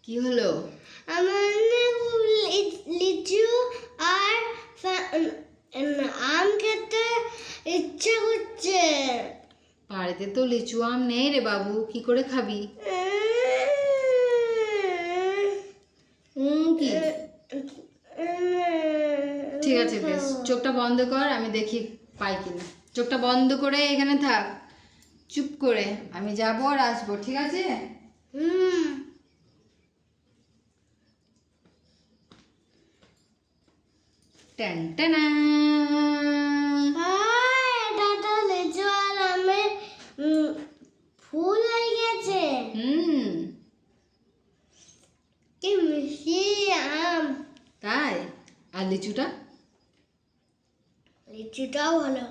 কি হলো? আমার লিচু আর আম খেতে ইচ্ছা করছে। বাড়িতে তো লিচু আম নেই রে বাবু, কি করে খাবি? কি ঠিক আছে, বেশ, চোখটা বন্ধ কর, আমি দেখি পাই কিনা। চোখটা বন্ধ করে এখানে থাক, চুপ করে। আমি যাবো আর আসবো, ঠিক আছে? টানটানা। এটা তো লিচু আর আমের ফুল হয়ে গেছে। কি মিষ্টি আম! তাই? আর লিচুটা? লিচুটাও ভালো।